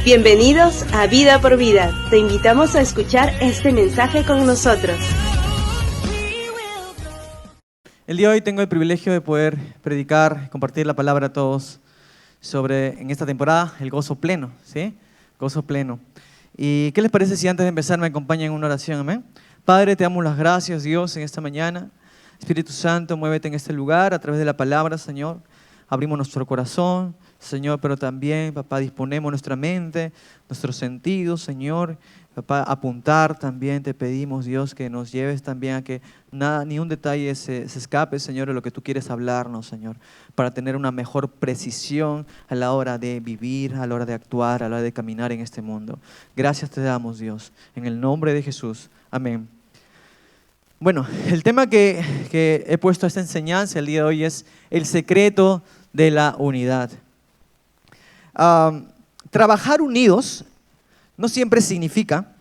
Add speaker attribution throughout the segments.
Speaker 1: Bienvenidos a Vida por Vida. Te invitamos a escuchar este mensaje con nosotros.
Speaker 2: El día de hoy tengo el privilegio de poder predicar, compartir la palabra a todos sobre, en esta temporada, el gozo pleno, ¿sí? Gozo pleno. ¿Y qué les parece si antes de empezar me acompañan en una oración? Amén. Padre, te damos las gracias, Dios, en esta mañana. Espíritu Santo, muévete en este lugar a través de la palabra, Señor. Abrimos nuestro corazón, Señor, pero también, papá, disponemos nuestra mente, nuestros sentidos, Señor. Papá, apuntar también te pedimos, Dios, que nos lleves también a que nada, ni un detalle se escape, Señor, de lo que tú quieres hablarnos, Señor, para tener una mejor precisión a la hora de vivir, a la hora de actuar, a la hora de caminar en este mundo. Gracias te damos, Dios, en el nombre de Jesús. Amén. Bueno, el tema que he puesto a esta enseñanza el día de hoy es el secreto de la unidad. Trabajar unidos no siempre significa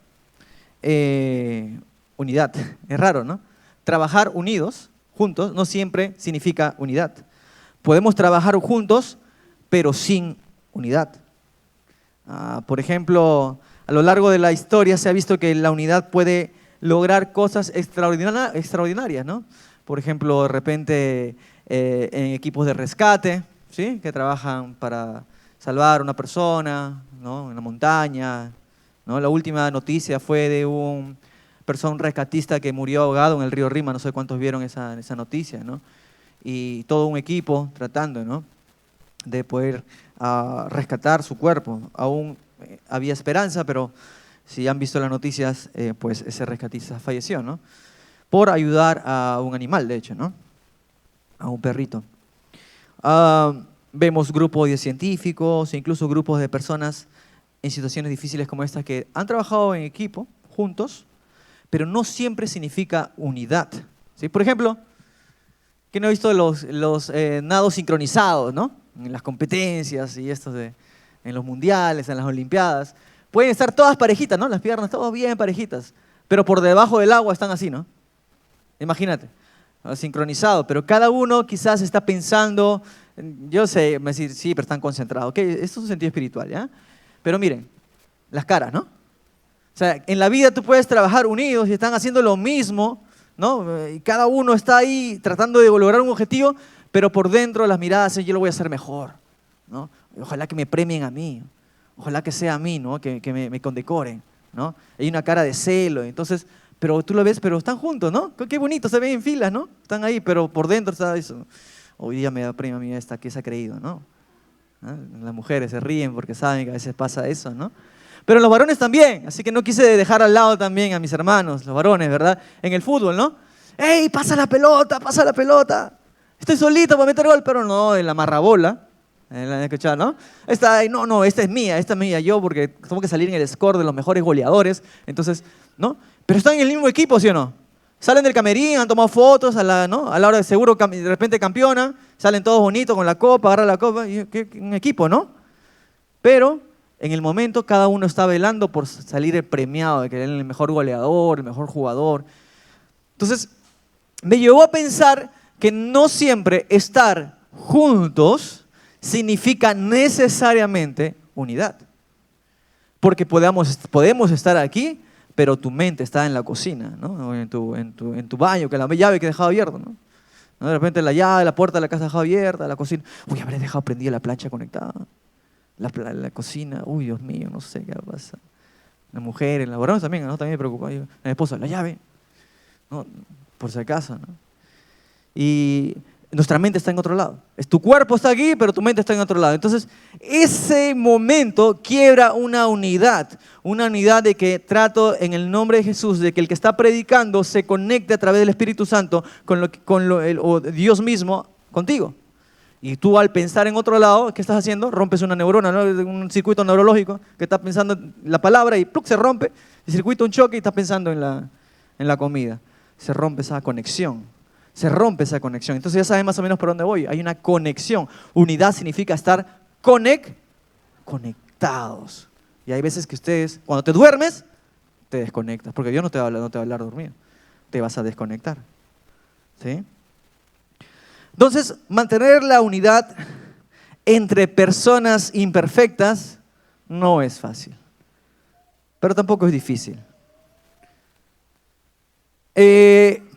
Speaker 2: unidad. Es raro, ¿no? Trabajar unidos, juntos, no siempre significa unidad. Podemos trabajar juntos, pero sin unidad. Por ejemplo, a lo largo de la historia se ha visto que la unidad puede lograr cosas extraordinarias, ¿no? Por ejemplo, de repente en equipos de rescate, ¿sí? Que trabajan para salvar a una persona, ¿no? En la montaña, ¿no? La última noticia fue de un rescatista que murió ahogado en el río Rima, no sé cuántos vieron esa noticia, ¿no? Y todo un equipo tratando, ¿no? De poder rescatar su cuerpo. Aún había esperanza, pero si han visto las noticias, pues ese rescatista falleció, ¿no? Por ayudar a un animal, de hecho, ¿no? A un perrito. Vemos grupos de científicos e incluso grupos de personas en situaciones difíciles como esta que han trabajado en equipo, juntos, pero no siempre significa unidad, ¿sí? Por ejemplo, ¿quién ha visto los nados sincronizados, ¿no? En las competencias y en los mundiales, en las olimpiadas. Pueden estar todas parejitas, ¿no? Las piernas todas bien parejitas, pero por debajo del agua están así, ¿no? Imagínate, sincronizado, pero cada uno quizás está pensando, yo sé, me decir, sí, pero están concentrados. Ok, esto es un sentido espiritual, ¿ya? Pero miren, las caras, ¿no? O sea, en la vida tú puedes trabajar unidos y están haciendo lo mismo, ¿no? Y cada uno está ahí tratando de lograr un objetivo, pero por dentro las miradas yo lo voy a hacer mejor, ¿no? Ojalá que me premien a mí, ojalá que sea a mí, ¿no? Que me condecoren, ¿no? Hay una cara de celo, entonces, pero tú lo ves, pero están juntos, ¿no? Qué bonito, se ven en filas, ¿no? Están ahí, pero por dentro está eso. Hoy día me da premio a mí esta que se ha creído, ¿no? Las mujeres se ríen porque saben que a veces pasa eso, ¿no? Pero los varones también, así que no quise dejar al lado también a mis hermanos, los varones, ¿verdad? En el fútbol, ¿no? ¡Ey, pasa la pelota, pasa la pelota! Estoy solito para meter gol, pero no, en la marrabola, ¿escuchado, no? Esta es mía, yo porque tengo que salir en el score de los mejores goleadores, entonces, ¿no? Pero están en el mismo equipo, ¿sí o no? Salen del camerín, han tomado fotos, ¿no? A la hora de seguro de repente campeonan, salen todos bonitos con la copa, agarran la copa, y un equipo, ¿no? Pero en el momento cada uno está velando por salir el premiado, de que es el mejor goleador, el mejor jugador. Entonces, me llevó a pensar que no siempre estar juntos significa necesariamente unidad. Porque podemos estar aquí, pero tu mente está en la cocina, ¿no? O en tu baño, que la llave que he dejado abierta, ¿no? De repente la llave, la puerta de la casa dejado abierta, la cocina. Uy, habré dejado prendida la plancha conectada. La cocina, uy, Dios mío, no sé qué pasa. Las mujeres, los varones también, ¿no? También me preocupa. La esposa, la llave, ¿no? Por si acaso, ¿no? Y nuestra mente está en otro lado. Tu cuerpo está aquí, pero tu mente está en otro lado. Entonces, ese momento quiebra una unidad de que trato en el nombre de Jesús, de que el que está predicando se conecte a través del Espíritu Santo o Dios mismo contigo. Y tú al pensar en otro lado, ¿qué estás haciendo? Rompes una neurona, ¿no? Un circuito neurológico que está pensando en la palabra y ¡pluc! Se rompe. El circuito, un choque y estás pensando en la comida. Se rompe esa conexión. Entonces ya sabes más o menos por dónde voy. Hay una conexión. Unidad significa estar conectados. Y hay veces que ustedes, cuando te duermes, te desconectas. Porque Dios no te va a hablar dormido. Te vas a desconectar. ¿Sí? Entonces, mantener la unidad entre personas imperfectas no es fácil, pero tampoco es difícil.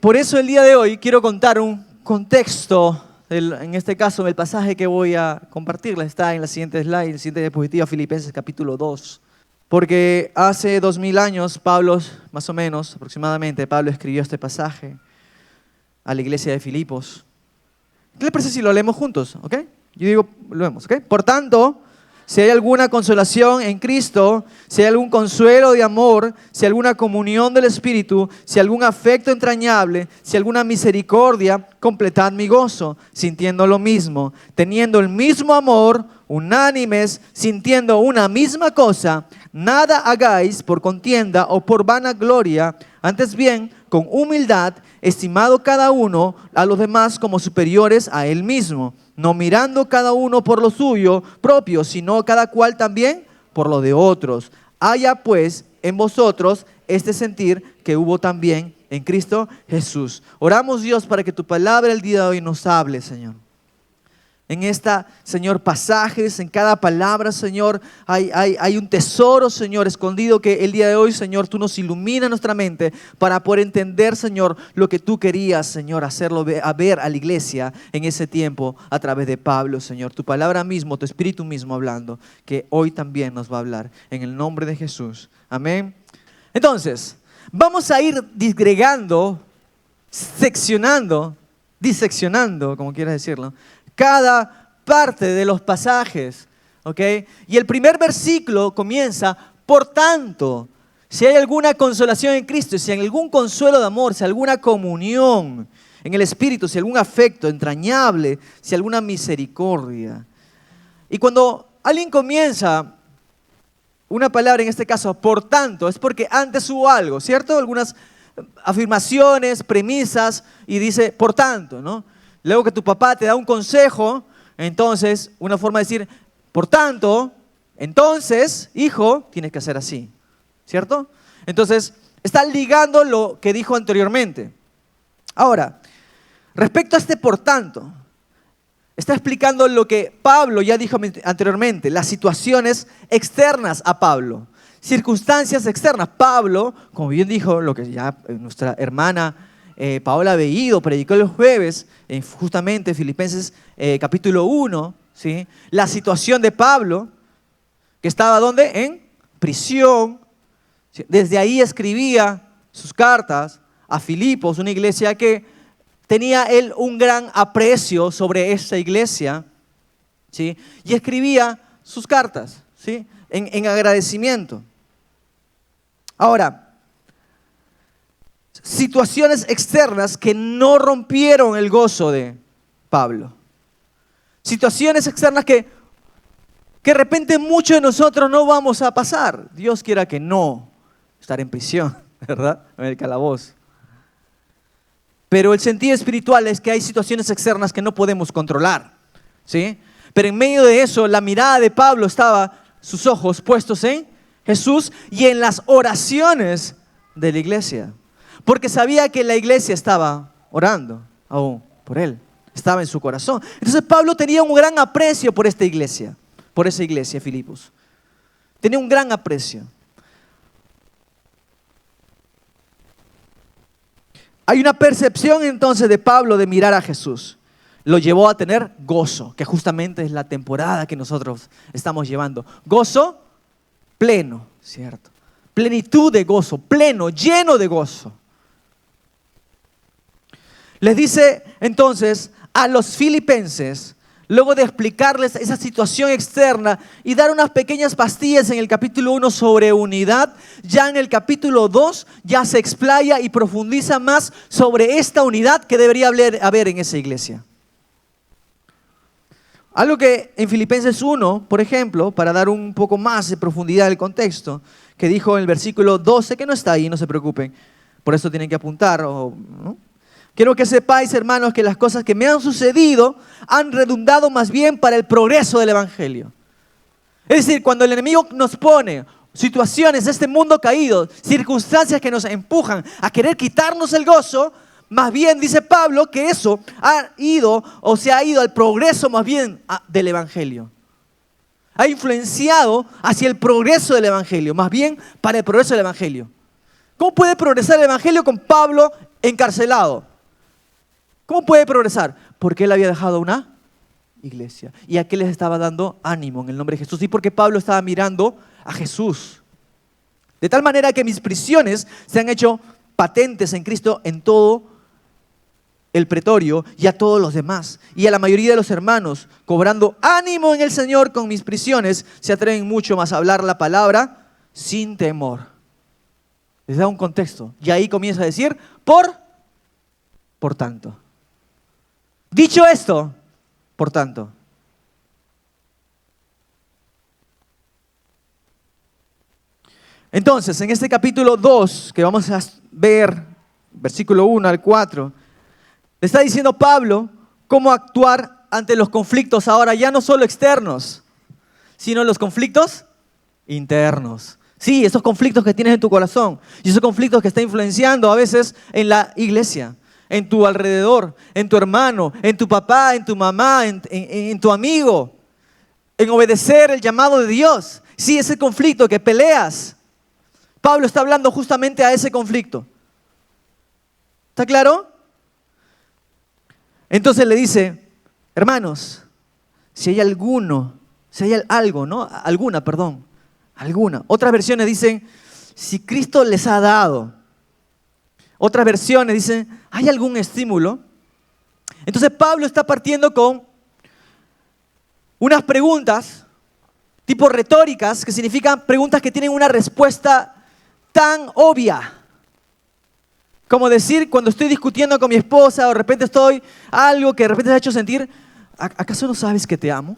Speaker 2: Por eso el día de hoy quiero contar un contexto, en este caso el pasaje que voy a compartirles está en la siguiente slide, la siguiente diapositiva, Filipenses capítulo 2. Porque hace 2000 años, Pablo, más o menos, aproximadamente, Pablo escribió este pasaje a la iglesia de Filipos. ¿Qué les parece si lo leemos juntos? ¿Ok? Yo digo, lo leemos, ¿ok? Por tanto, si hay alguna consolación en Cristo, si hay algún consuelo de amor, si hay alguna comunión del Espíritu, si hay algún afecto entrañable, si hay alguna misericordia, completad mi gozo, sintiendo lo mismo, teniendo el mismo amor, unánimes, sintiendo una misma cosa. Nada hagáis por contienda o por vanagloria, antes bien, con humildad, estimado cada uno a los demás como superiores a él mismo, no mirando cada uno por lo suyo propio, sino cada cual también por lo de otros. Haya pues en vosotros este sentir que hubo también en Cristo Jesús. Oramos, Dios, para que tu palabra el día de hoy nos hable, Señor. En esta, Señor, pasajes, en cada palabra, Señor, hay un tesoro, Señor, escondido que el día de hoy, Señor, tú nos iluminas nuestra mente para poder entender, Señor, lo que tú querías, Señor, hacerlo ver a la iglesia en ese tiempo a través de Pablo, Señor. Tu palabra mismo, tu espíritu mismo hablando, que hoy también nos va a hablar en el nombre de Jesús. Amén. Entonces, vamos a ir disgregando, diseccionando, como quieras decirlo, cada parte de los pasajes, ¿ok? Y el primer versículo comienza, por tanto, si hay alguna consolación en Cristo, si hay algún consuelo de amor, si hay alguna comunión en el Espíritu, si hay algún afecto entrañable, si hay alguna misericordia. Y cuando alguien comienza una palabra, en este caso, por tanto, es porque antes hubo algo, ¿cierto? Algunas afirmaciones, premisas, y dice, por tanto, ¿no? Luego que tu papá te da un consejo, entonces una forma de decir, por tanto, entonces, hijo, tienes que hacer así, ¿cierto? Entonces, está ligando lo que dijo anteriormente. Ahora, respecto a este por tanto, está explicando lo que Pablo ya dijo anteriormente, las situaciones externas a Pablo, circunstancias externas. Pablo, como bien dijo, lo que ya nuestra hermana Paola Bellido predicó el jueves, justamente Filipenses capítulo 1, ¿sí? La situación de Pablo, que estaba ¿dónde? En prisión. ¿Sí? Desde ahí escribía sus cartas a Filipos, una iglesia que tenía él un gran aprecio sobre esta iglesia, ¿sí? Y escribía sus cartas, ¿sí? En agradecimiento. Ahora, situaciones externas que no rompieron el gozo de Pablo. Situaciones externas que de repente muchos de nosotros no vamos a pasar. Dios quiera que no, estar en prisión, ¿verdad? En el calabozo. Pero el sentido espiritual es que hay situaciones externas que no podemos controlar, ¿sí? Pero en medio de eso, la mirada de Pablo estaba, sus ojos puestos en Jesús y en las oraciones de la iglesia. Porque sabía que la iglesia estaba orando aún por él, estaba en su corazón. Entonces Pablo tenía un gran aprecio por esta iglesia, por esa iglesia, Filipos. Tenía un gran aprecio. Hay una percepción entonces de Pablo de mirar a Jesús. Lo llevó a tener gozo, que justamente es la temporada que nosotros estamos llevando. Gozo pleno, ¿cierto? Plenitud de gozo, pleno, lleno de gozo. Les dice entonces a los filipenses, luego de explicarles esa situación externa y dar unas pequeñas pastillas en el capítulo 1 sobre unidad, ya en el capítulo 2 ya se explaya y profundiza más sobre esta unidad que debería haber en esa iglesia. Algo que en Filipenses 1, por ejemplo, para dar un poco más de profundidad al contexto, que dijo en el versículo 12, que no está ahí, no se preocupen, por eso tienen que apuntar, ¿no? Quiero que sepáis, hermanos, que las cosas que me han sucedido han redundado más bien para el progreso del Evangelio. Es decir, cuando el enemigo nos pone situaciones de este mundo caído, circunstancias que nos empujan a querer quitarnos el gozo, más bien dice Pablo que eso se ha ido al progreso más bien del Evangelio. ha influenciado hacia el progreso del Evangelio, más bien para el progreso del Evangelio. ¿Cómo puede progresar el Evangelio con Pablo encarcelado? ¿Cómo puede progresar? Porque él había dejado una iglesia. Y a qué les estaba dando ánimo en el nombre de Jesús. Y porque Pablo estaba mirando a Jesús. De tal manera que mis prisiones se han hecho patentes en Cristo en todo el pretorio y a todos los demás. Y a la mayoría de los hermanos, cobrando ánimo en el Señor con mis prisiones, se atreven mucho más a hablar la palabra sin temor. Les da un contexto. Y ahí comienza a decir, por tanto. Dicho esto, por tanto. Entonces, en este capítulo 2, que vamos a ver, versículo 1 al 4, le está diciendo Pablo cómo actuar ante los conflictos ahora, ya no solo externos, sino los conflictos internos. Sí, esos conflictos que tienes en tu corazón y esos conflictos que están influenciando a veces en la iglesia, en tu alrededor, en tu hermano, en tu papá, en tu mamá, en tu amigo, en obedecer el llamado de Dios. Sí, ese conflicto que peleas. Pablo está hablando justamente a ese conflicto. ¿Está claro? Entonces le dice, hermanos, si hay algo, ¿no? Alguna. Otras versiones dicen, si Cristo les ha dado. Otras versiones dicen, ¿hay algún estímulo? Entonces Pablo está partiendo con unas preguntas tipo retóricas, que significan preguntas que tienen una respuesta tan obvia. Como decir, cuando estoy discutiendo con mi esposa o de repente estoy algo que de repente te ha hecho sentir, ¿acaso no sabes que te amo?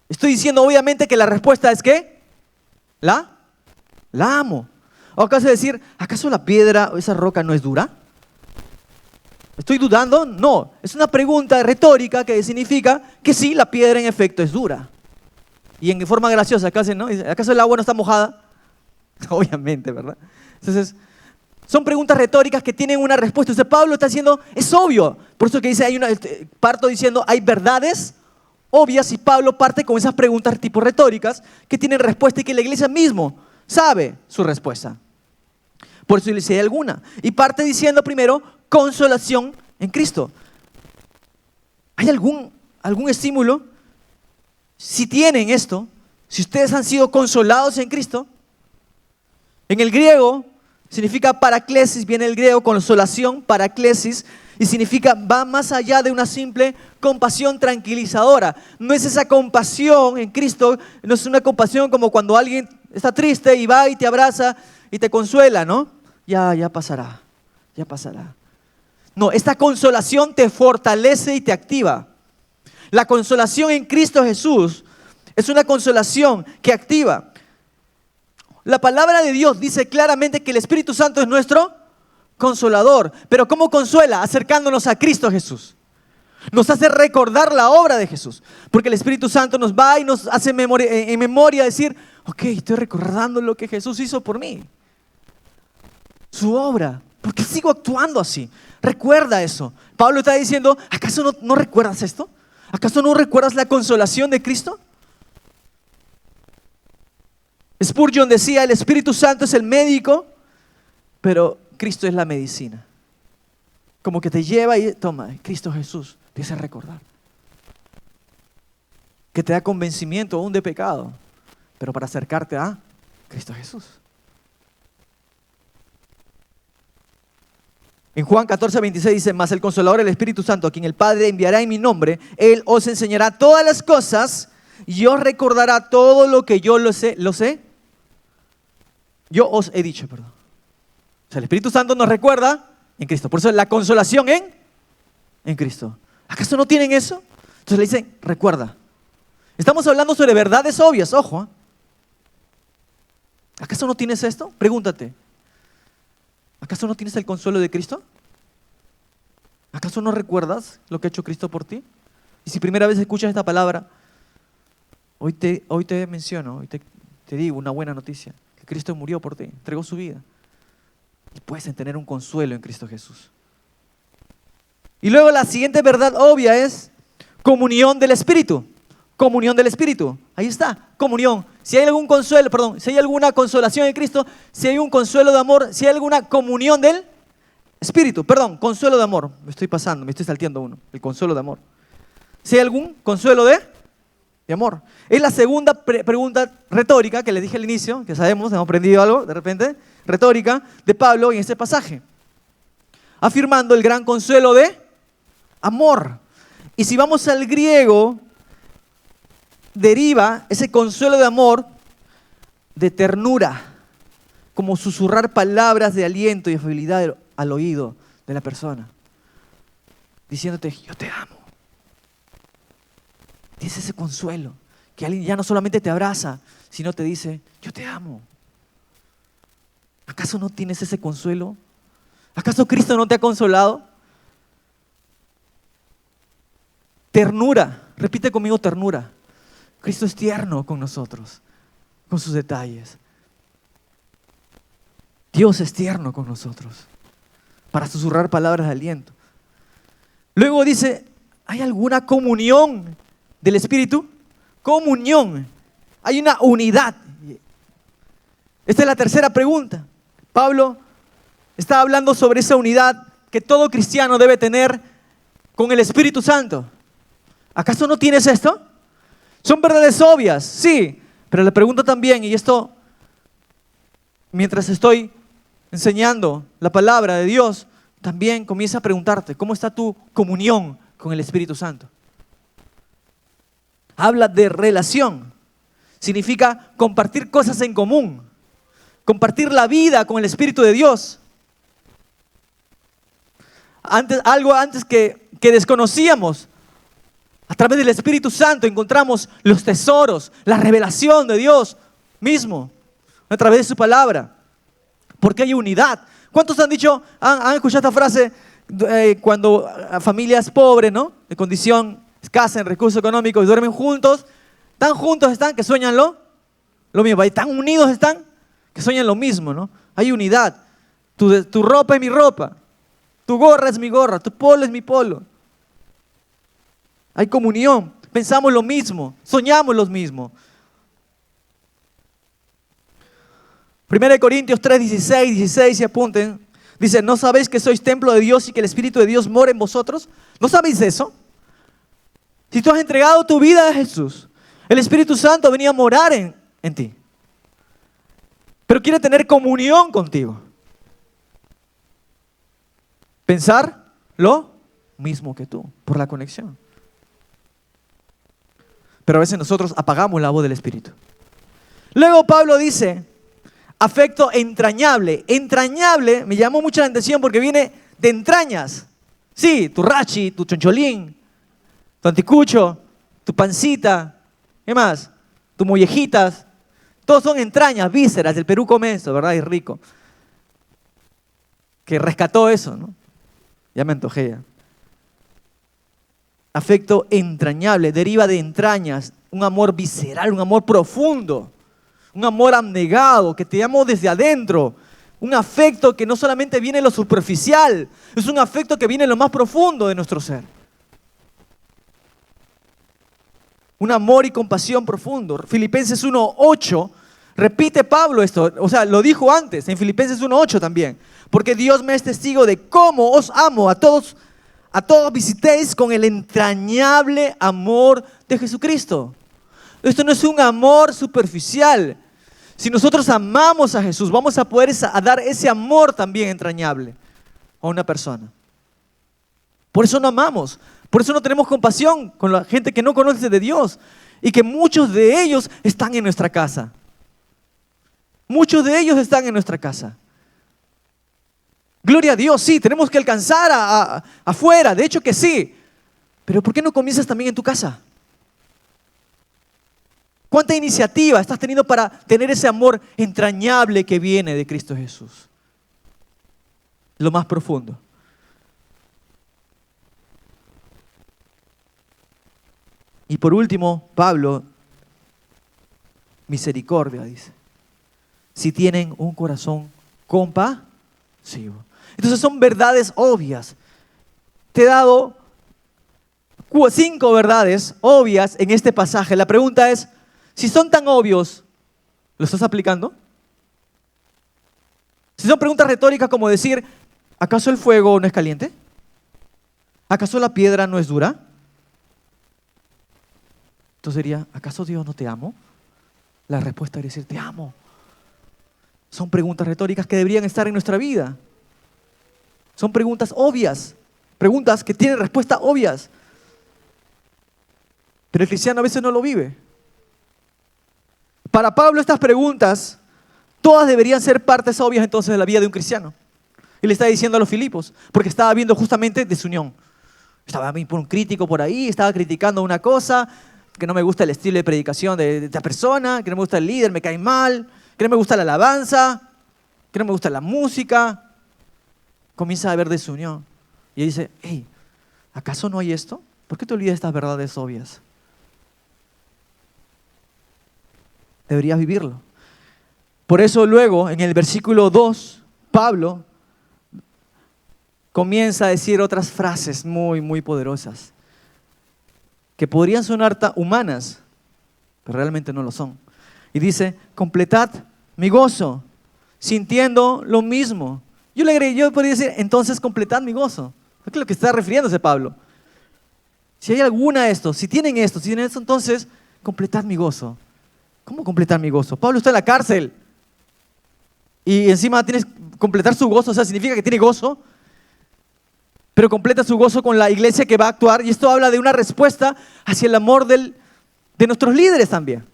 Speaker 2: Estoy diciendo obviamente que la respuesta es ¿qué? La amo. ¿O acaso decir, ¿acaso la piedra o esa roca no es dura? ¿Estoy dudando? No, es una pregunta retórica que significa que sí, la piedra en efecto es dura. Y en forma graciosa, ¿acaso el agua no está mojada? Obviamente, ¿verdad? Entonces, son preguntas retóricas que tienen una respuesta. Entonces Pablo está diciendo, es obvio. Por eso que dice, parto diciendo, hay verdades obvias y Pablo parte con esas preguntas tipo retóricas que tienen respuesta y que la iglesia mismo sabe su respuesta. Por eso le dice, hay alguna. Y parte diciendo primero, consolación en Cristo. ¿Hay algún estímulo? Si tienen esto, si ustedes han sido consolados en Cristo, en el griego significa paraklesis, viene el griego consolación, paraklesis, y significa va más allá de una simple compasión tranquilizadora. No es esa compasión en Cristo, no es una compasión como cuando alguien está triste y va y te abraza y te consuela, ¿no? Ya pasará. No, esta consolación te fortalece y te activa. La consolación en Cristo Jesús es una consolación que activa. La palabra de Dios dice claramente que el Espíritu Santo es nuestro consolador. Pero ¿cómo consuela? Acercándonos a Cristo Jesús. Nos hace recordar la obra de Jesús. Porque el Espíritu Santo nos va y nos hace en memoria decir, ok, estoy recordando lo que Jesús hizo por mí. Su obra. ¿Por qué sigo actuando así? Recuerda eso. Pablo está diciendo, ¿acaso no recuerdas esto? ¿Acaso no recuerdas la consolación de Cristo? Spurgeon decía, el Espíritu Santo es el médico, pero Cristo es la medicina. Como que te lleva y toma, Cristo Jesús, te hace recordar. Que te da convencimiento aún de pecado, pero para acercarte a Cristo Jesús. En Juan 14:26 dice, mas el Consolador, el Espíritu Santo, a quien el Padre enviará en mi nombre, Él os enseñará todas las cosas y os recordará todo lo que yo yo os he dicho, perdón. O sea, el Espíritu Santo nos recuerda en Cristo. Por eso la consolación en Cristo. ¿Acaso no tienen eso? Entonces le dicen, recuerda. Estamos hablando sobre verdades obvias, ojo. ¿Acaso no tienes esto? Pregúntate. ¿Acaso no tienes el consuelo de Cristo? ¿Acaso no recuerdas lo que ha hecho Cristo por ti? Y si primera vez escuchas esta palabra, hoy te menciono, hoy te digo una buena noticia. Que Cristo murió por ti, entregó su vida. Y puedes tener un consuelo en Cristo Jesús. Y luego la siguiente verdad obvia es comunión del Espíritu. comunión del Espíritu. Ahí está, comunión. Si hay algún consuelo, perdón, si hay alguna consolación en Cristo, si hay un consuelo de amor, si hay alguna comunión del Espíritu, perdón, consuelo de amor. Me estoy pasando, me estoy salteando uno, el consuelo de amor. Si hay algún consuelo de amor. Es la segunda pregunta retórica que les dije al inicio, que sabemos, hemos aprendido algo de repente, retórica de Pablo en este pasaje, afirmando el gran consuelo de amor. Y si vamos al griego, deriva ese consuelo de amor de ternura, como susurrar palabras de aliento y afabilidad al oído de la persona, diciéndote, yo te amo. Tienes ese consuelo, que alguien ya no solamente te abraza, sino te dice, yo te amo. ¿Acaso no tienes ese consuelo? ¿Acaso Cristo no te ha consolado? Ternura, repite conmigo ternura. Cristo es tierno con nosotros, con sus detalles. Dios es tierno con nosotros, para susurrar palabras de aliento. Luego dice, ¿hay alguna comunión del Espíritu? Comunión. Hay una unidad. Esta es la tercera pregunta. Pablo está hablando sobre esa unidad que todo cristiano debe tener con el Espíritu Santo. ¿Acaso no tienes esto? Son verdades obvias, sí, pero le pregunto también, y esto, mientras estoy enseñando la palabra de Dios, también comienza a preguntarte, ¿cómo está tu comunión con el Espíritu Santo? Habla de relación, significa compartir cosas en común, compartir la vida con el Espíritu de Dios. Algo antes que desconocíamos. A través del Espíritu Santo encontramos los tesoros, la revelación de Dios mismo, a través de su palabra. Porque hay unidad. ¿Cuántos han dicho, han escuchado esta frase cuando familias pobres, ¿no?, de condición escasa en recursos económicos y duermen juntos? Tan juntos están que sueñan lo mismo. Tan unidos están que sueñan lo mismo, ¿no? Hay unidad. Tu ropa es mi ropa. Tu gorra es mi gorra. Tu polo es mi polo. Hay comunión, pensamos lo mismo, soñamos lo mismo. 1 Corintios 3, 16, y apunten, dice, ¿no sabéis que sois templo de Dios y que el Espíritu de Dios mora en vosotros? ¿No sabéis eso? Si tú has entregado tu vida a Jesús, el Espíritu Santo venía a morar en ti, pero quiere tener comunión contigo. Pensar lo mismo que tú, por la conexión. Pero a veces nosotros apagamos la voz del Espíritu. Luego Pablo dice, afecto entrañable. Entrañable me llamó mucho la atención porque viene de entrañas. Sí, tu rachi, tu choncholín, tu anticucho, tu pancita, ¿qué más? Tus mollejitas. Todos son entrañas, vísceras. El Perú come eso, ¿verdad? Es rico. Que rescató eso, ¿no? Ya me antojé ya. Afecto entrañable, deriva de entrañas, un amor visceral, un amor profundo, un amor abnegado, que te amo desde adentro, un afecto que no solamente viene en lo superficial, es un afecto que viene en lo más profundo de nuestro ser. Un amor y compasión profundo. Filipenses 1:8, repite Pablo esto, o sea, lo dijo antes, en Filipenses 1:8 también, porque Dios me es testigo de cómo os amo a todos visitéis con el entrañable amor de Jesucristo. Esto no es un amor superficial. Si nosotros amamos a Jesús, vamos a poder dar ese amor también entrañable a una persona. Por eso no amamos, por eso no tenemos compasión con la gente que no conoce de Dios y que muchos de ellos están en nuestra casa. Muchos de ellos están en nuestra casa. Gloria a Dios, sí, tenemos que alcanzar afuera, de hecho que sí. Pero ¿por qué no comienzas también en tu casa? ¿Cuánta iniciativa estás teniendo para tener ese amor entrañable que viene de Cristo Jesús? Lo más profundo. Y por último, Pablo, misericordia, dice. Si tienen un corazón compasivo. Entonces son verdades obvias. Te he dado 5 verdades obvias en este pasaje. La pregunta es, si son tan obvios, ¿lo estás aplicando? Si son preguntas retóricas como decir, ¿acaso el fuego no es caliente? ¿Acaso la piedra no es dura? Entonces diría, ¿acaso Dios no te amo? La respuesta es decir, te amo. Son preguntas retóricas que deberían estar en nuestra vida. Son preguntas obvias, preguntas que tienen respuestas obvias. Pero el cristiano a veces no lo vive. Para Pablo estas preguntas, todas deberían ser partes obvias entonces de la vida de un cristiano. Y le está diciendo a los Filipos, porque estaba viendo justamente desunión. Estaba por un crítico por ahí, estaba criticando una cosa, que no me gusta el estilo de predicación de esta persona, que no me gusta el líder, me cae mal, que no me gusta la alabanza, que no me gusta la música. Comienza a haber desunión. Y dice, hey, ¿acaso no hay esto? ¿Por qué te olvidas de estas verdades obvias? Deberías vivirlo. Por eso luego, en el versículo 2, Pablo comienza a decir otras frases muy, muy poderosas, que podrían sonar humanas, pero realmente no lo son. Y dice, completad mi gozo, sintiendo lo mismo. Yo podría decir, entonces completad mi gozo. Es lo que está refiriéndose Pablo. Si hay alguna de estos, si tienen esto, entonces completad mi gozo. ¿Cómo completar mi gozo? Pablo está en la cárcel y encima tienes que completar su gozo, o sea, significa que tiene gozo, pero completa su gozo con la iglesia que va a actuar, y esto habla de una respuesta hacia el amor de nuestros líderes también.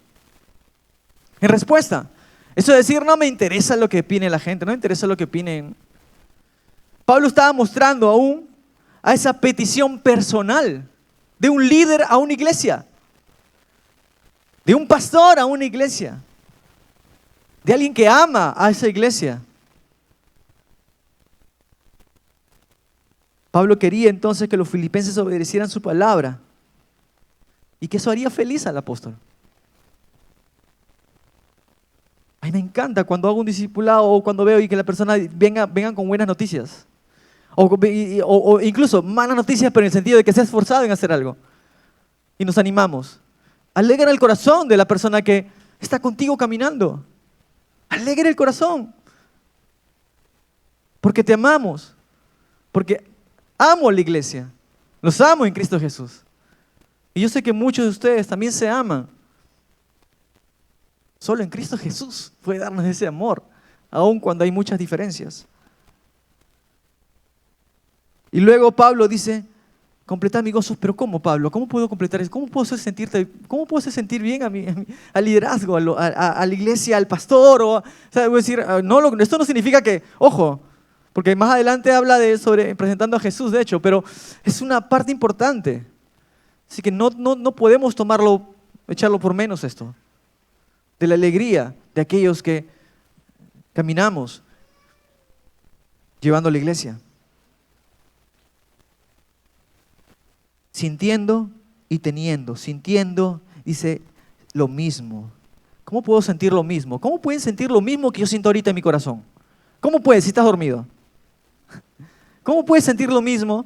Speaker 2: En respuesta. Eso de decir, no me interesa lo que opine la gente, no me interesa lo que opinen. Pablo estaba mostrando aún a esa petición personal de un líder a una iglesia, de un pastor a una iglesia, de alguien que ama a esa iglesia. Pablo quería entonces que los filipenses obedecieran su palabra y que eso haría feliz al apóstol. A mí me encanta cuando hago un discipulado o cuando veo y que la persona vengan con buenas noticias. O incluso malas noticias, pero en el sentido de que se ha esforzado en hacer algo. Y nos animamos. Alegra el corazón de la persona que está contigo caminando. Alegra el corazón. Porque te amamos. Porque amo a la iglesia. Los amo en Cristo Jesús. Y yo sé que muchos de ustedes también se aman. Solo en Cristo Jesús puede darnos ese amor, aun cuando hay muchas diferencias. Y luego Pablo dice, completar mi gozo. Pero ¿cómo, Pablo? ¿Cómo puedo completar eso? ¿Cómo puedo hacer sentir bien al liderazgo, a la iglesia, al pastor? O sea, voy a decir, esto no significa que, ojo, porque más adelante habla sobre presentando a Jesús, de hecho, pero es una parte importante. Así que no podemos echarlo por menos esto. De la alegría de aquellos que caminamos llevando a la iglesia. Sintiendo y teniendo. Sintiendo, dice, lo mismo. ¿Cómo puedo sentir lo mismo? ¿Cómo pueden sentir lo mismo que yo siento ahorita en mi corazón? ¿Cómo puedes si estás dormido? ¿Cómo puedes sentir lo mismo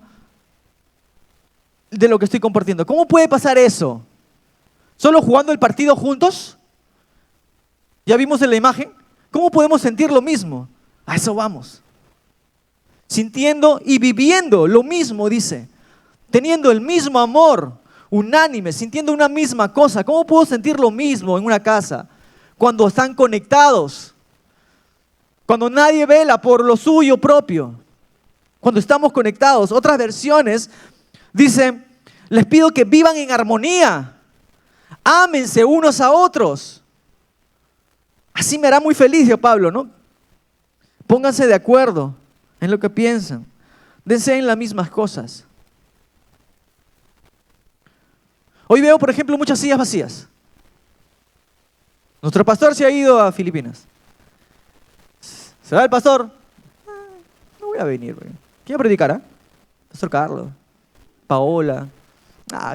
Speaker 2: de lo que estoy compartiendo? ¿Cómo puede pasar eso? ¿Solo jugando el partido juntos? ¿Ya vimos en la imagen? ¿Cómo podemos sentir lo mismo? A eso vamos. Sintiendo y viviendo lo mismo, dice. Teniendo el mismo amor, unánime, sintiendo una misma cosa. ¿Cómo puedo sentir lo mismo en una casa? Cuando están conectados. Cuando nadie vela por lo suyo propio. Cuando estamos conectados. Otras versiones dicen, les pido que vivan en armonía. Ámense unos a otros. Así me hará muy feliz, dijo Pablo, ¿no? Pónganse de acuerdo en lo que piensan. Deseen las mismas cosas. Hoy veo, por ejemplo, muchas sillas vacías. Nuestro pastor se ha ido a Filipinas. ¿Se va el pastor? No voy a venir. ¿Quién predicará? Pastor Carlos, Paola.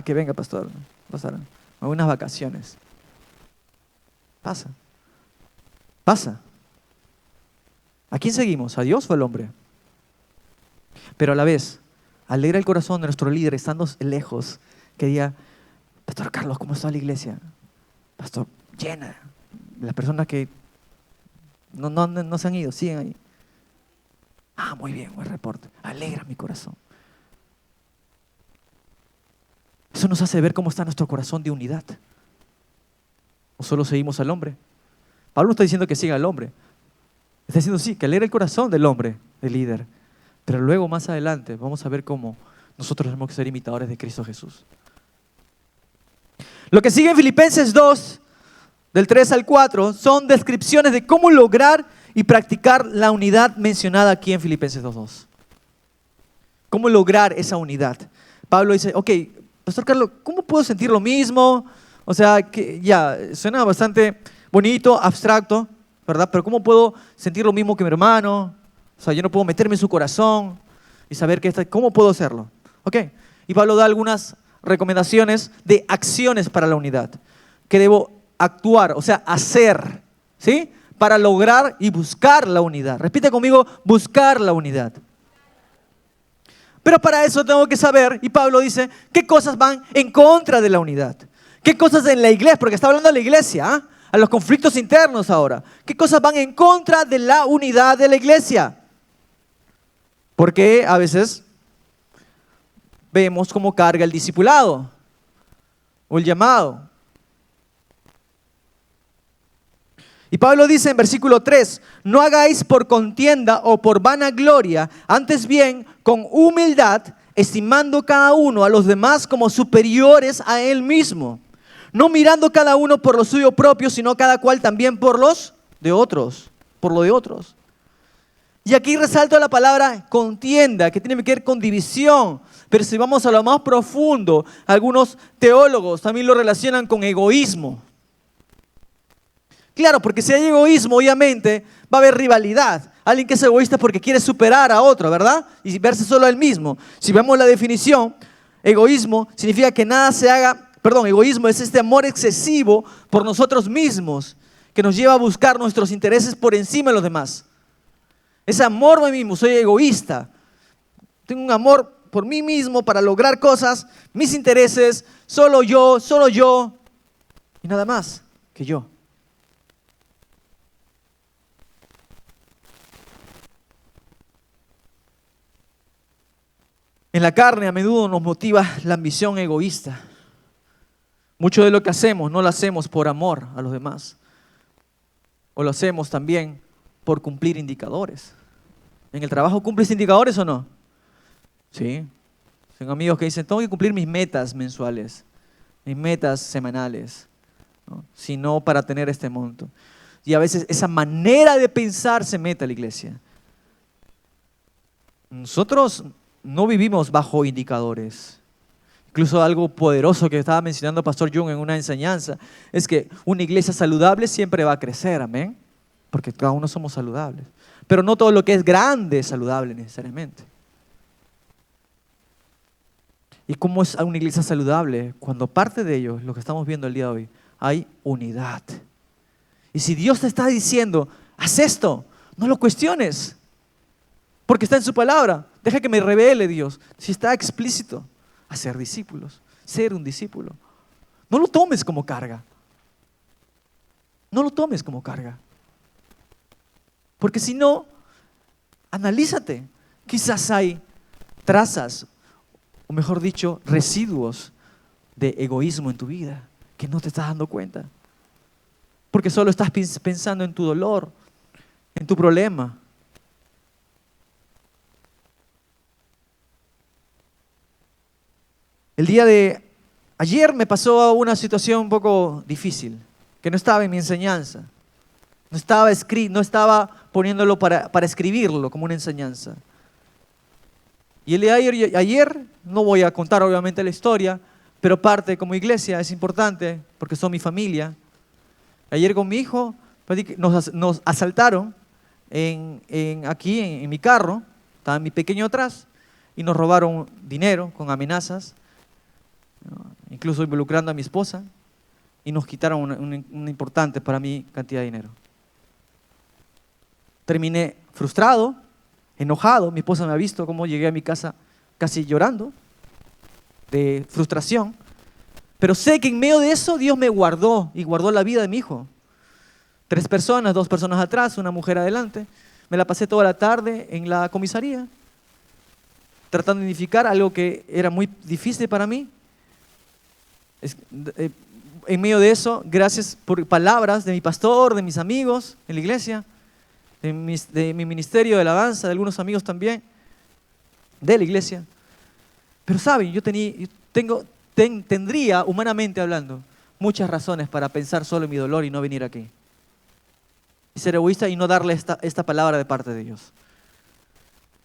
Speaker 2: Que venga, pastor. Pasaron unas vacaciones. Pasa. ¿A quién seguimos? ¿A Dios o al hombre? Pero a la vez, alegra el corazón de nuestro líder estando lejos, que diga, Pastor Carlos, ¿cómo está la iglesia? Pastor, llena. Las personas que no se han ido, siguen ahí. Ah, muy bien, buen reporte. Alegra mi corazón. Eso nos hace ver cómo está nuestro corazón de unidad. ¿O solo seguimos al hombre? Pablo no está diciendo que siga al hombre. Está diciendo sí, que alegra el corazón del hombre, del líder. Pero luego, más adelante, vamos a ver cómo nosotros tenemos que ser imitadores de Cristo Jesús. Lo que sigue en Filipenses 2, del 3 al 4, son descripciones de cómo lograr y practicar la unidad mencionada aquí en Filipenses 2:2. ¿Cómo lograr esa unidad? Pablo dice, ok, Pastor Carlos, ¿cómo puedo sentir lo mismo? O sea, que ya, suena bastante bonito, abstracto, ¿verdad? Pero ¿cómo puedo sentir lo mismo que mi hermano? O sea, yo no puedo meterme en su corazón y saber ¿cómo puedo hacerlo? Ok, y Pablo da algunas recomendaciones de acciones para la unidad, que debo actuar, o sea, hacer, ¿sí? Para lograr y buscar la unidad. Repite conmigo, buscar la unidad. Pero para eso tengo que saber, y Pablo dice, qué cosas van en contra de la unidad. Qué cosas en la iglesia, porque está hablando de la iglesia, ¿eh? A los conflictos internos ahora. ¿Qué cosas van en contra de la unidad de la iglesia? Porque a veces vemos cómo carga el discipulado o el llamado. Y Pablo dice en versículo 3, no hagáis por contienda o por vanagloria, antes bien con humildad, estimando cada uno a los demás como superiores a él mismo, no mirando cada uno por lo suyo propio, sino cada cual también por los de otros, por lo de otros. Y aquí resalto la palabra contienda, que tiene que ver con división. Pero si vamos a lo más profundo, algunos teólogos también lo relacionan con egoísmo. Claro, porque si hay egoísmo, obviamente va a haber rivalidad. Alguien que es egoísta porque quiere superar a otro, ¿verdad? Y verse solo a él mismo. Si vemos la definición, egoísmo significa que nada se haga, egoísmo es este amor excesivo por nosotros mismos, que nos lleva a buscar nuestros intereses por encima de los demás. Ese amor por mí mismo, soy egoísta. Tengo un amor por mí mismo para lograr cosas, mis intereses, solo yo, y nada más que yo. En la carne a menudo nos motiva la ambición egoísta. Mucho de lo que hacemos no lo hacemos por amor a los demás. O lo hacemos también por cumplir indicadores. ¿En el trabajo cumples indicadores o no? Sí. Tengo amigos que dicen, tengo que cumplir mis metas mensuales, mis metas semanales, ¿no? Si no, para tener este monto. Y a veces esa manera de pensar se mete a la iglesia. Nosotros no vivimos bajo indicadores. Incluso algo poderoso que estaba mencionando Pastor Jung en una enseñanza es que una iglesia saludable siempre va a crecer, amén, porque cada uno somos saludables. Pero no todo lo que es grande es saludable necesariamente. ¿Y cómo es una iglesia saludable? Cuando parte de ello, lo que estamos viendo el día de hoy, hay unidad. Y si Dios te está diciendo, haz esto, no lo cuestiones, porque está en su palabra. Deja que me revele Dios. Si está explícito, hacer discípulos, ser un discípulo. No lo tomes como carga. No lo tomes como carga. Porque si no, analízate. Quizás hay trazas, o mejor dicho, residuos de egoísmo en tu vida que no te estás dando cuenta. Porque solo estás pensando en tu dolor, en tu problema. El día de ayer me pasó una situación un poco difícil, que no estaba en mi enseñanza. No estaba poniéndolo para escribirlo como una enseñanza. Y el día de ayer, no voy a contar obviamente la historia, pero parte como iglesia es importante porque son mi familia. Ayer con mi hijo nos asaltaron aquí en mi carro, estaba mi pequeño atrás, y nos robaron dinero con amenazas, incluso involucrando a mi esposa, y nos quitaron una importante para mí cantidad de dinero. Terminé frustrado, enojado. Mi esposa me ha visto cómo llegué a mi casa casi llorando de frustración, Pero sé que en medio de eso Dios me guardó y guardó la vida de mi hijo. 3 personas, 2 personas atrás, una mujer adelante. Me la pasé toda la tarde en la comisaría, tratando de identificar algo que era muy difícil para mí. En medio de eso, gracias por palabras de mi pastor, de mis amigos en la iglesia, de mi ministerio de alabanza, de algunos amigos también, de la iglesia. Pero saben, tendría, humanamente hablando, muchas razones para pensar solo en mi dolor y no venir aquí. Y ser egoísta y no darle esta palabra de parte de Dios.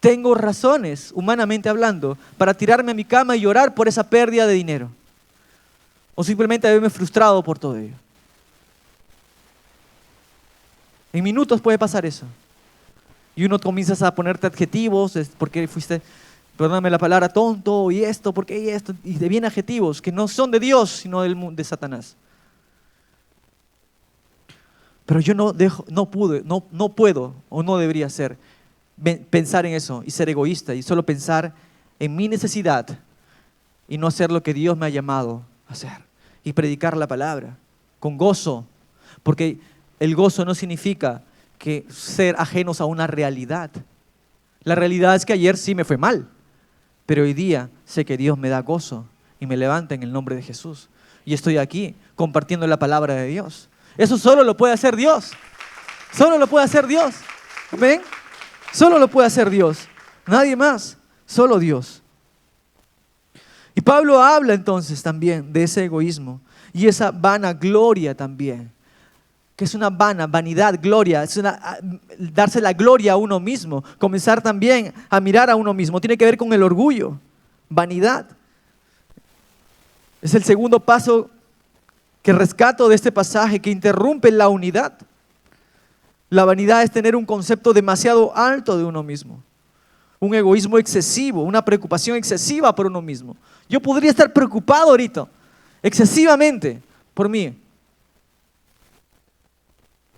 Speaker 2: Tengo razones, humanamente hablando, para tirarme a mi cama y llorar por esa pérdida de dinero. O simplemente haberme frustrado por todo ello. En minutos puede pasar eso. Y uno comienza a ponerte adjetivos, porque fuiste, perdóname la palabra, tonto, y esto, porque y esto, y te vienen adjetivos que no son de Dios, sino de Satanás. Pero yo no puedo, o no debería ser, pensar en eso y ser egoísta y solo pensar en mi necesidad y no hacer lo que Dios me ha llamado a hacer y predicar la palabra con gozo, porque el gozo no significa que ser ajenos a una realidad. La realidad es que ayer sí me fue mal, pero hoy día sé que Dios me da gozo y me levanta en el nombre de Jesús y estoy aquí compartiendo la palabra de Dios. Eso solo lo puede hacer Dios. Solo lo puede hacer Dios. ¿Ven? Solo lo puede hacer Dios. Nadie más. Solo Dios. Y Pablo habla entonces también de ese egoísmo y esa vanagloria también. Que es una vanidad, gloria. Es darse la gloria a uno mismo. Comenzar también a mirar a uno mismo. Tiene que ver con el orgullo. Vanidad. Es el segundo paso que rescato de este pasaje, que interrumpe la unidad. La vanidad es tener un concepto demasiado alto de uno mismo, un egoísmo excesivo, una preocupación excesiva por uno mismo. Yo podría estar preocupado ahorita, excesivamente, por mí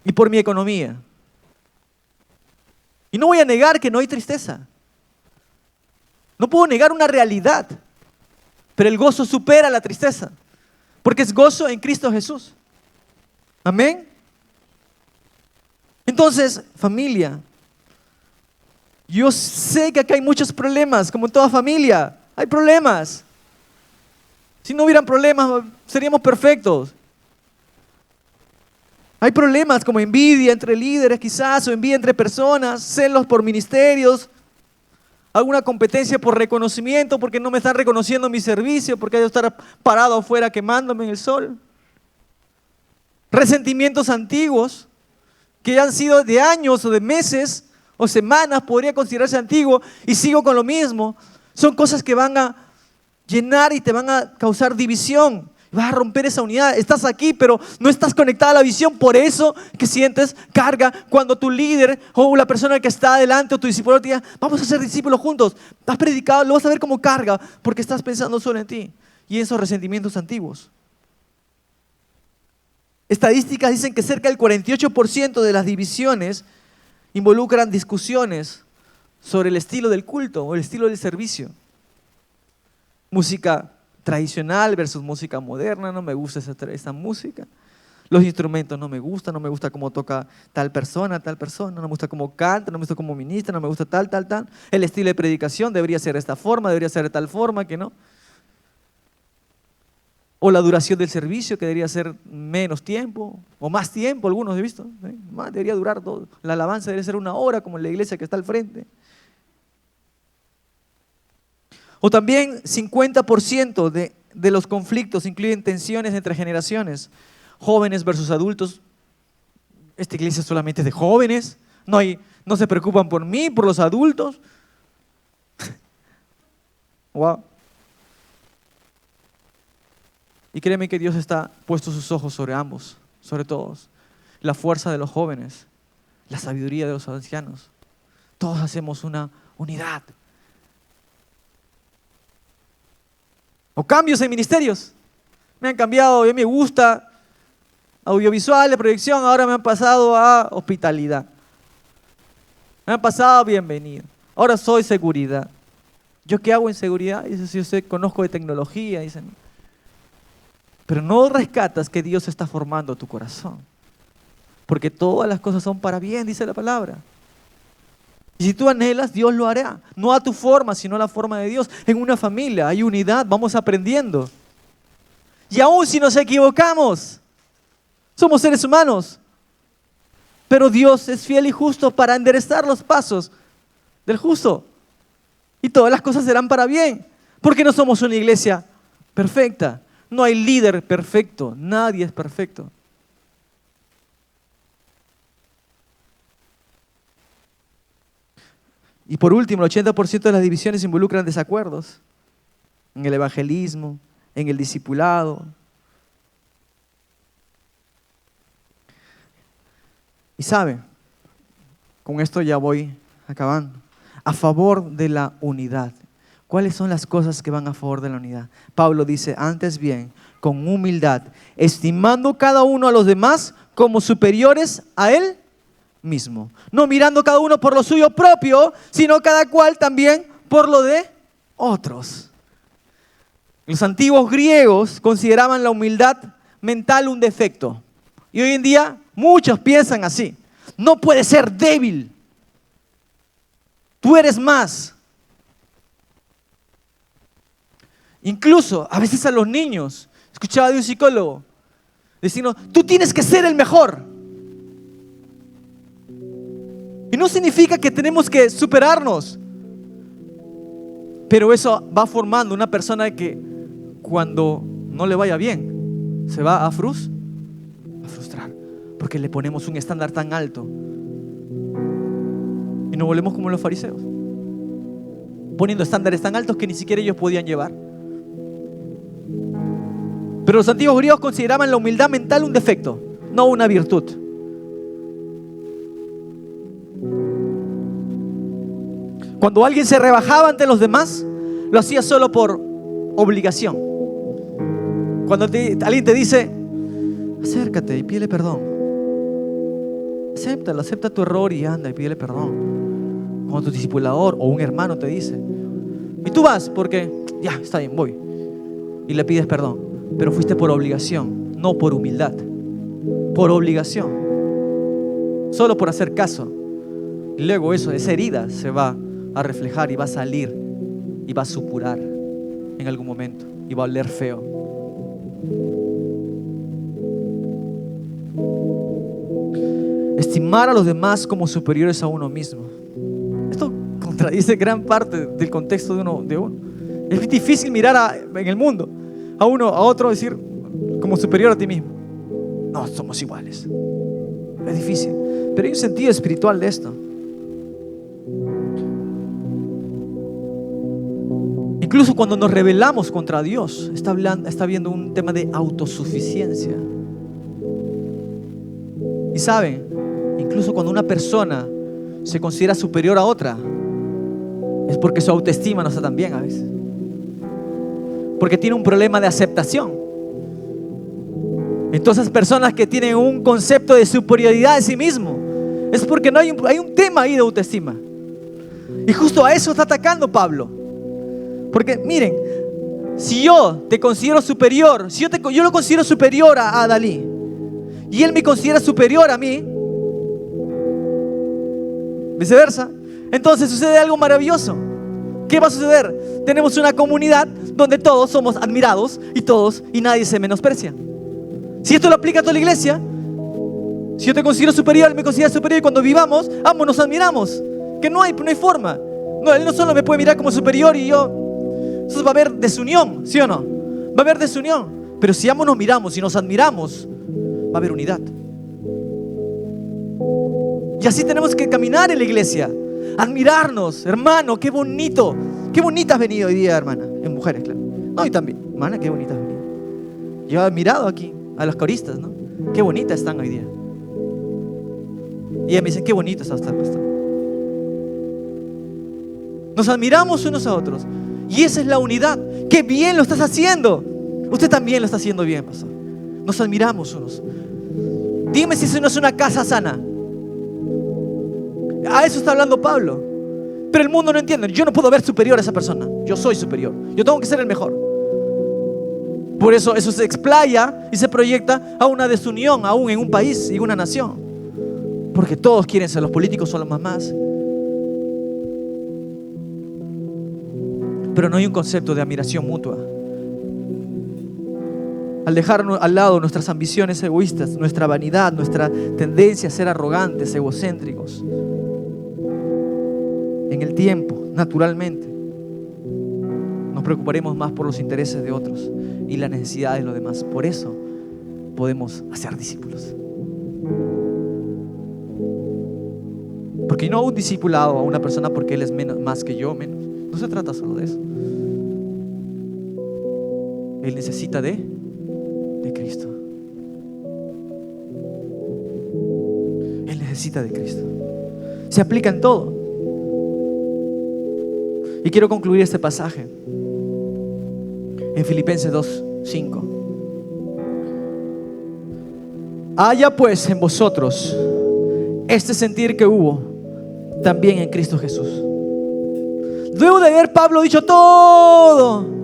Speaker 2: y por mi economía. Y no voy a negar que no hay tristeza. No puedo negar una realidad, pero el gozo supera la tristeza. Porque es gozo en Cristo Jesús. Amén. Entonces, familia, yo sé que acá hay muchos problemas, como en toda familia. Hay problemas. Si no hubieran problemas, seríamos perfectos. Hay problemas como envidia entre líderes quizás, o envidia entre personas, celos por ministerios, alguna competencia por reconocimiento, porque no me están reconociendo mi servicio, porque hay que estar parado afuera quemándome en el sol. Resentimientos antiguos, que han sido de años o de meses o semanas, podría considerarse antiguo, y sigo con lo mismo. Son cosas que van a llenar y te van a causar división. Vas a romper esa unidad. Estás aquí, pero no estás conectada a la visión. Por eso que sientes carga cuando tu líder o la persona que está adelante o tu discípulo te diga, vamos a ser discípulos juntos. Has predicado, lo vas a ver como carga porque estás pensando solo en ti. Y esos resentimientos antiguos. Estadísticas dicen que cerca del 48% de las divisiones involucran discusiones sobre el estilo del culto o el estilo del servicio. Música tradicional versus música moderna, no me gusta esa música. Los instrumentos no me gusta cómo toca tal persona, no me gusta cómo canta, no me gusta cómo ministra, no me gusta tal. El estilo de predicación debería ser de esta forma, debería ser de tal forma, que no. O la duración del servicio, que debería ser menos tiempo, o más tiempo, algunos he visto. Más debería durar todo. La alabanza debería ser 1 hora, como en la iglesia que está al frente. O también 50% de los conflictos incluyen tensiones entre generaciones, jóvenes versus adultos. Esta iglesia es solamente de jóvenes, no se preocupan por mí, por los adultos. Wow. Y créeme que Dios está puesto sus ojos sobre ambos, sobre todos. La fuerza de los jóvenes, la sabiduría de los ancianos. Todos hacemos una unidad. O cambios en ministerios. Me han cambiado, a mí me gusta audiovisual, de proyección, ahora me han pasado a hospitalidad. Me han pasado a bienvenido. Ahora soy seguridad. ¿Yo qué hago en seguridad? Dice, si yo conozco de tecnología. Dicen. Pero no rescatas que Dios está formando tu corazón. Porque todas las cosas son para bien, dice la palabra. Y si tú anhelas, Dios lo hará. No a tu forma, sino a la forma de Dios. En una familia hay unidad, vamos aprendiendo. Y aún si nos equivocamos, somos seres humanos. Pero Dios es fiel y justo para enderezar los pasos del justo. Y todas las cosas serán para bien. Porque no somos una iglesia perfecta. No hay líder perfecto. Nadie es perfecto. Y por último, el 80% de las divisiones involucran desacuerdos en el evangelismo, en el discipulado. Y saben, con esto ya voy acabando. A favor de la unidad. ¿Cuáles son las cosas que van a favor de la unidad? Pablo dice, antes bien, con humildad, estimando cada uno a los demás como superiores a él mismo. No mirando cada uno por lo suyo propio, sino cada cual también por lo de otros. Los antiguos griegos consideraban la humildad mental un defecto. Y hoy en día muchos piensan así. No puedes ser débil. Tú eres más. Incluso a veces a los niños, escuchaba de un psicólogo, diciendo, tú tienes que ser el mejor. Y no significa que tenemos que superarnos. Pero eso va formando una persona que cuando no le vaya bien, se va a frustrar. Porque le ponemos un estándar tan alto. Y nos volvemos como los fariseos. Poniendo estándares tan altos que ni siquiera ellos podían llevar. Pero los antiguos griegos consideraban la humildad mental un defecto, no una virtud. Cuando alguien se rebajaba ante los demás, lo hacía solo por obligación. Cuando alguien te dice, acércate y pídele perdón. Acéptalo, acepta tu error y anda y pídele perdón. Cuando tu discipulador o un hermano te dice, y tú vas porque, ya, está bien, voy. Y le pides perdón. Pero fuiste por obligación, no por humildad. Por obligación. Solo por hacer caso. Y luego esa herida se va a reflejar y va a salir y va a supurar en algún momento y va a oler feo. Estimar a los demás como superiores a uno mismo. Esto contradice gran parte del contexto de uno. Es difícil mirar en el mundo a uno, a otro, decir como superior a ti mismo. No, somos iguales. Es difícil. Pero hay un sentido espiritual de esto. Incluso cuando nos rebelamos contra Dios, está viendo un tema de autosuficiencia. Y saben, incluso cuando una persona se considera superior a otra, es porque su autoestima no está tan bien a veces. Porque tiene un problema de aceptación. Entonces, personas que tienen un concepto de superioridad de sí mismo, es porque hay un tema ahí de autoestima. Y justo a eso está atacando Pablo. Porque miren, si yo te considero superior, si yo lo considero superior a Dalí, y él me considera superior a mí, viceversa, entonces sucede algo maravilloso. ¿Qué va a suceder? Tenemos una comunidad donde todos somos admirados y nadie se menosprecia. Si esto lo aplica a toda la iglesia, si yo te considero superior, él me considera superior, y cuando vivamos, ambos nos admiramos. Que no hay forma. No, él no solo me puede mirar como superior y yo. Entonces va a haber desunión, ¿sí o no? Va a haber desunión. Pero si ambos nos miramos y nos admiramos, va a haber unidad. Y así tenemos que caminar en la iglesia. Admirarnos, hermano, qué bonito. Qué bonita has venido hoy día, hermana. En mujeres, claro. No, y también, hermana, qué bonita has venido. Yo he admirado aquí a los coristas, ¿no? Qué bonitas están hoy día. Y ella me dice, qué bonito está estar, pastor. Nos admiramos unos a otros. Y esa es la unidad. ¡Qué bien lo estás haciendo! Usted también lo está haciendo bien, pastor. Nos admiramos unos. Dime si eso no es una casa sana. A eso está hablando Pablo. Pero el mundo no entiende. Yo no puedo ver superior a esa persona. Yo soy superior. Yo tengo que ser el mejor. Por eso se explaya y se proyecta a una desunión aún en un país y una nación. Porque todos quieren ser, los políticos son los más. Pero no hay un concepto de admiración mutua. Al dejar al lado nuestras ambiciones egoístas, nuestra vanidad, nuestra tendencia a ser arrogantes, egocéntricos, en el tiempo, naturalmente, nos preocuparemos más por los intereses de otros y las necesidades de los demás. Por eso podemos hacer discípulos. Porque no un discipulado a una persona porque él es más que yo, menos. No se trata solo de eso. Él necesita de Cristo. Él necesita de Cristo. Se aplica en todo. Y quiero concluir este pasaje en Filipenses 2:5. Haya pues en vosotros este sentir que hubo también en Cristo Jesús. Luego de haber Pablo dicho todo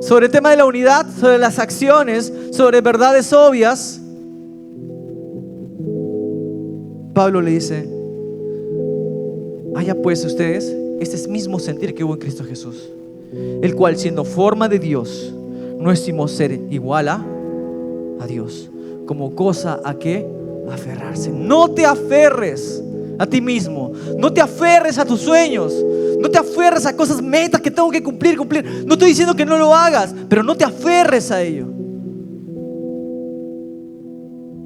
Speaker 2: sobre el tema de la unidad, sobre las acciones, sobre verdades obvias, Pablo le dice: haya pues ustedes este mismo sentir que hubo en Cristo Jesús, el cual siendo forma de Dios no estimó ser igual a Dios, como cosa a que aferrarse. No te aferres a ti mismo, no te aferres a tus sueños, no te aferres a cosas, metas que tengo que cumplir. No estoy diciendo que no lo hagas, pero no te aferres a ello.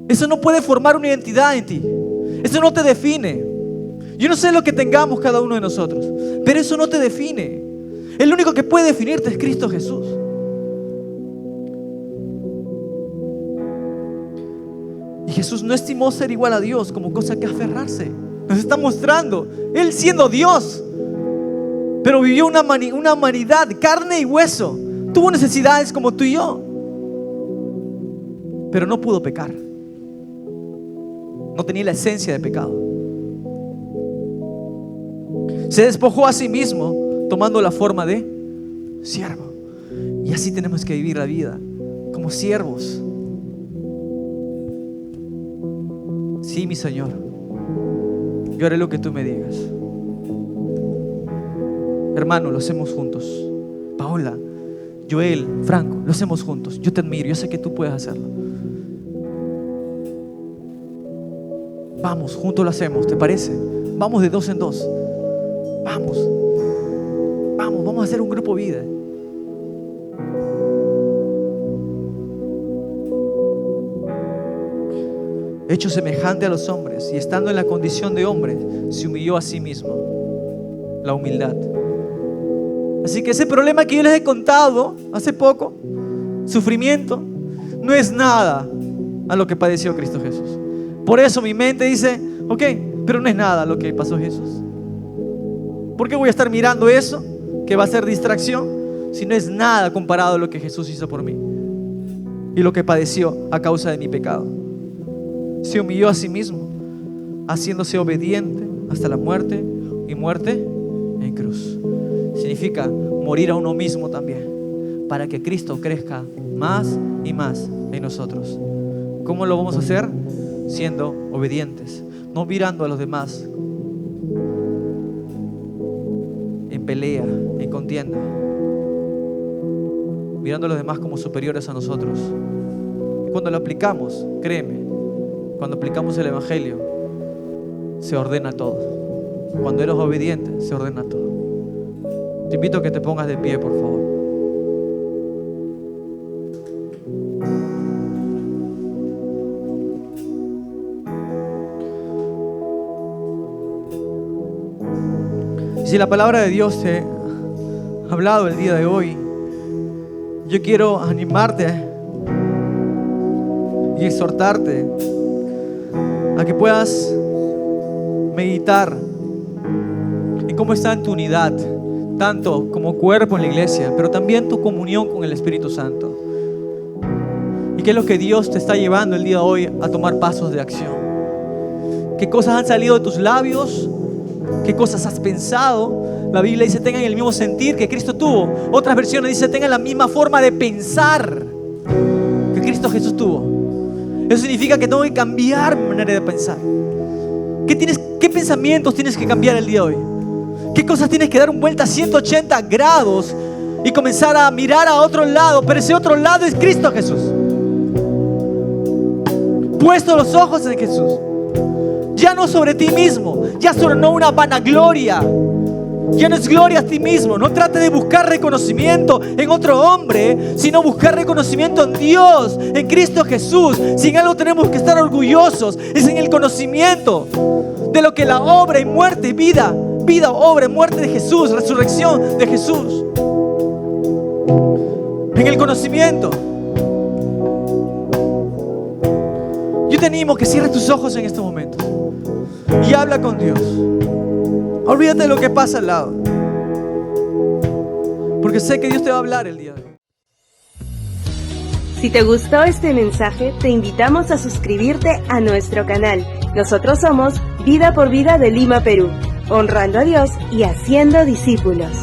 Speaker 2: Eso no puede formar una identidad en ti. Eso no te define. Yo no sé lo que tengamos cada uno de nosotros, pero eso no te define. El único que puede definirte es Cristo Jesús. Y Jesús no estimó ser igual a Dios como cosa que aferrarse. Nos está mostrando, Él siendo Dios, pero vivió una humanidad, carne y hueso. Tuvo necesidades como tú y yo, pero no pudo pecar. No tenía la esencia de pecado. Se despojó a sí mismo, tomando la forma de siervo. Y así tenemos que vivir la vida, como siervos. Sí, mi Señor, yo haré lo que tú me digas. Hermano, lo hacemos juntos. Paola, Joel, Franco, lo hacemos juntos. Yo te admiro, yo sé que tú puedes hacerlo. Vamos, juntos lo hacemos, ¿te parece? Vamos de 2 en 2. Vamos a hacer un grupo vida. Hecho semejante a los hombres y estando en la condición de hombre, se humilló a sí mismo. La humildad. Así que ese problema que yo les he contado hace poco, sufrimiento, no es nada a lo que padeció Cristo Jesús. Por eso mi mente dice: ok, pero no es nada lo que pasó Jesús. ¿Por qué voy a estar mirando eso que va a ser distracción si no es nada comparado a lo que Jesús hizo por mí y lo que padeció a causa de mi pecado? Se humilló a sí mismo, haciéndose obediente hasta la muerte, y muerte en cruz. Significa morir a uno mismo también, para que Cristo crezca más y más en nosotros. ¿Cómo lo vamos a hacer? Siendo obedientes, no mirando a los demás en pelea, en contienda, mirando a los demás como superiores a nosotros. Y cuando lo aplicamos, créeme, cuando aplicamos el Evangelio, se ordena todo. Cuando eres obediente, se ordena todo. Te invito a que te pongas de pie, por favor. Y si la palabra de Dios te ha hablado el día de hoy, yo quiero animarte y exhortarte a que puedas meditar en cómo está en tu unidad, tanto como cuerpo en la iglesia, pero también tu comunión con el Espíritu Santo. Y qué es lo que Dios te está llevando el día de hoy a tomar pasos de acción. ¿Qué cosas han salido de tus labios? ¿Qué cosas has pensado? La Biblia dice tengan el mismo sentir que Cristo tuvo. Otras versiones dice tengan la misma forma de pensar que Cristo Jesús tuvo. Eso significa que tengo que cambiar mi manera de pensar. ¿Qué pensamientos tienes que cambiar el día de hoy? ¿Qué cosas tienes que dar una vuelta a 180 grados y comenzar a mirar a otro lado? Pero ese otro lado es Cristo Jesús. Puesto los ojos en Jesús. Ya no sobre ti mismo, ya sobre no una vanagloria. Ya no es gloria a ti mismo. No trate de buscar reconocimiento en otro hombre, sino buscar reconocimiento en Dios, en Cristo Jesús. Si en algo tenemos que estar orgullosos, es en el conocimiento de lo que la obra y muerte y vida, obra y muerte de Jesús, resurrección de Jesús. En el conocimiento. Yo te animo que cierres tus ojos en este momento y habla con Dios. Olvídate de lo que pasa al lado, porque sé que Dios te va a hablar el día de hoy.
Speaker 1: Si te gustó este mensaje, te invitamos a suscribirte a nuestro canal. Nosotros somos Vida por Vida de Lima, Perú, honrando a Dios y haciendo discípulos.